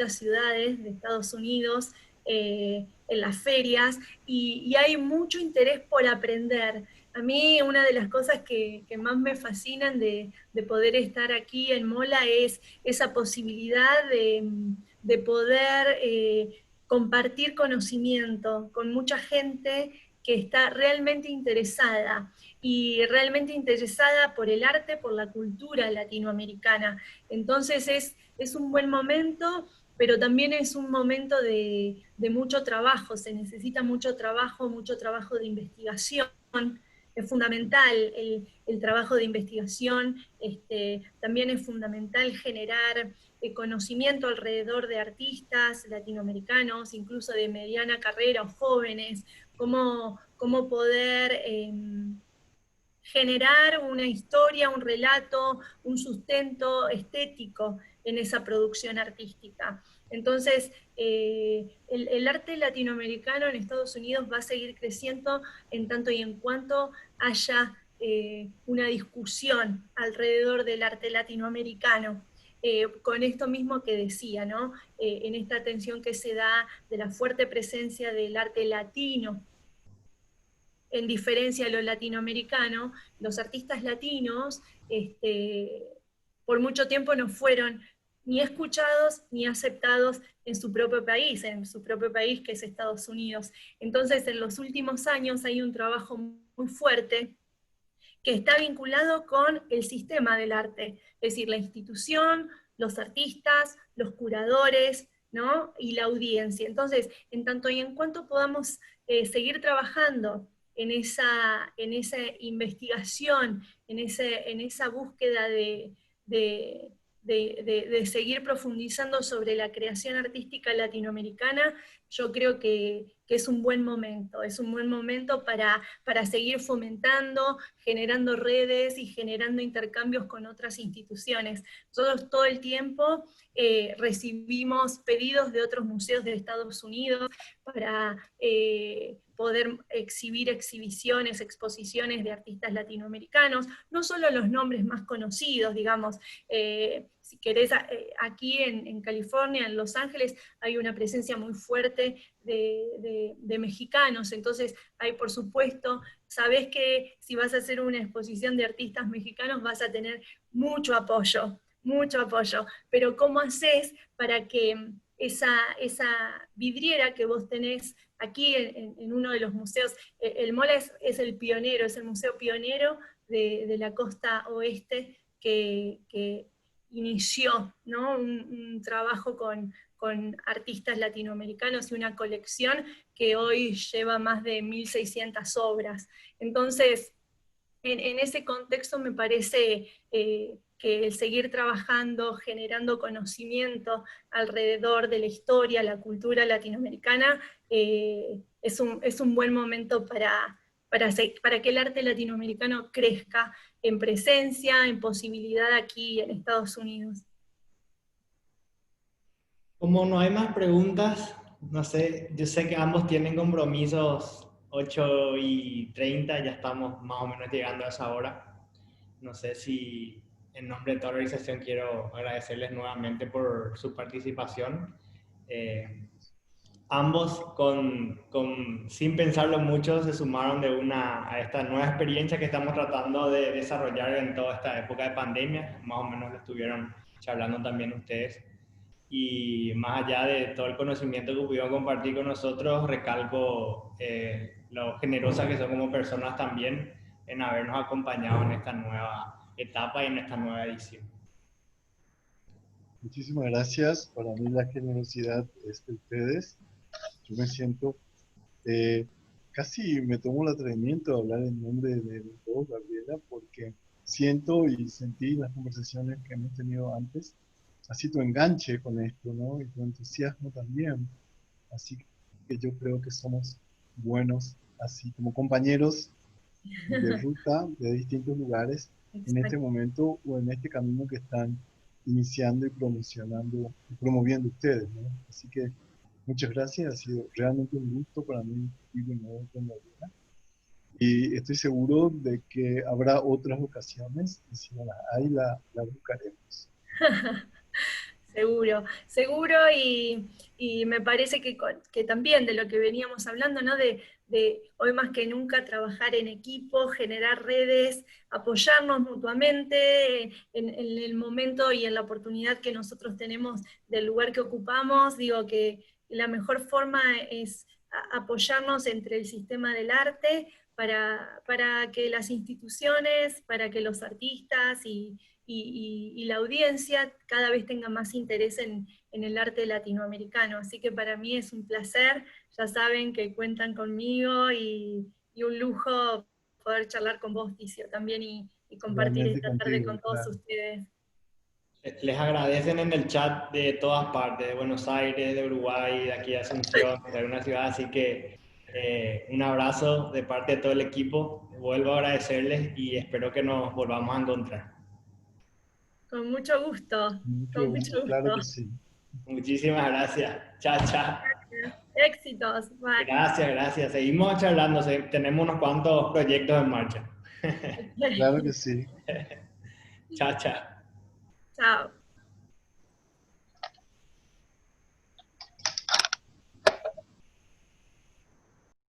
ciudades de Estados Unidos, en las ferias, y hay mucho interés por aprender. A mí una de las cosas que más me fascinan de poder estar aquí en Mola es esa posibilidad de poder compartir conocimiento con mucha gente que está realmente interesada y realmente interesada por el arte, por la cultura latinoamericana. Entonces es un buen momento, pero también es un momento de mucho trabajo, se necesita mucho trabajo de investigación. Es fundamental el trabajo de investigación, también es fundamental generar conocimiento alrededor de artistas latinoamericanos, incluso de mediana carrera o jóvenes, cómo poder generar una historia, un relato, un sustento estético en esa producción artística. Entonces, el arte latinoamericano en Estados Unidos va a seguir creciendo en tanto y en cuanto haya una discusión alrededor del arte latinoamericano. Con esto mismo que decía, ¿no? En esta tensión que se da de la fuerte presencia del arte latino en diferencia a lo latinoamericano, los artistas latinos por mucho tiempo no fueron ni escuchados ni aceptados en su propio país que es Estados Unidos. Entonces, en los últimos años hay un trabajo muy fuerte que está vinculado con el sistema del arte, es decir, la institución, los artistas, los curadores, ¿no? Y la audiencia. Entonces, en tanto y en cuanto podamos seguir trabajando esa investigación, en esa búsqueda de seguir profundizando sobre la creación artística latinoamericana, yo creo que es un buen momento para seguir fomentando, generando redes y generando intercambios con otras instituciones. Nosotros todo el tiempo recibimos pedidos de otros museos de Estados Unidos para poder exhibir exposiciones de artistas latinoamericanos, no solo los nombres más conocidos, digamos, si querés, aquí en California, en Los Ángeles, hay una presencia muy fuerte de mexicanos, entonces hay, por supuesto, sabés que si vas a hacer una exposición de artistas mexicanos vas a tener mucho apoyo, pero ¿cómo haces para que esa vidriera que vos tenés aquí en uno de los museos, el MOLA es el pionero, es el museo pionero de la costa oeste que inició, ¿no? un trabajo con artistas latinoamericanos y una colección que hoy lleva más de 1.600 obras. Entonces, en ese contexto me parece que el seguir trabajando, generando conocimiento alrededor de la historia, la cultura latinoamericana, es un buen momento para que el arte latinoamericano crezca en presencia, en posibilidad aquí en Estados Unidos. Como no hay más preguntas, no sé, yo sé que ambos tienen compromisos 8:30, ya estamos más o menos llegando a esa hora. No sé si en nombre de toda la organización quiero agradecerles nuevamente por su participación. Ambos, sin pensarlo mucho, se sumaron a esta nueva experiencia que estamos tratando de desarrollar en toda esta época de pandemia. Más o menos lo estuvieron charlando también ustedes. Y más allá de todo el conocimiento que pudieron compartir con nosotros, recalco lo generosas que son como personas también en habernos acompañado en esta nueva etapa y en esta nueva edición. Muchísimas gracias. Para mí la generosidad es de ustedes. Yo me siento, casi me tomo el atrevimiento de hablar en nombre de todos, Gabriela, porque siento y sentí las conversaciones que hemos tenido antes, así tu enganche con esto, ¿no? Y tu entusiasmo también. Así que yo creo que somos buenos, así como compañeros de ruta de distintos lugares en este momento o en este camino que están iniciando y promocionando y promoviendo ustedes, ¿no? Así que muchas gracias, ha sido realmente un gusto para mí y nuevo con Gabriela. Y estoy seguro de que habrá otras ocasiones y si no las hay, la buscaremos. Seguro, y me parece que también de lo que veníamos hablando, ¿no? de hoy más que nunca trabajar en equipo, generar redes, apoyarnos mutuamente en el momento y en la oportunidad que nosotros tenemos del lugar que ocupamos. Digo que la mejor forma es apoyarnos entre el sistema del arte para que las instituciones, para que los artistas y la audiencia cada vez tenga más interés en el arte latinoamericano. Así que para mí es un placer, ya saben que cuentan conmigo y un lujo poder charlar con vos, Ticio, también y compartir esta tarde con todos ustedes. Les agradecen en el chat de todas partes, de Buenos Aires, de Uruguay, de aquí de Asunción, de alguna ciudad, así que un abrazo de parte de todo el equipo. Vuelvo a agradecerles y espero que nos volvamos a encontrar. Con mucho gusto. Con mucho gusto. Claro que sí. Muchísimas gracias. Chao, chao. Éxitos. Bye. Gracias. Seguimos charlando. Tenemos unos cuantos proyectos en marcha. Claro que sí. Chao. Chao.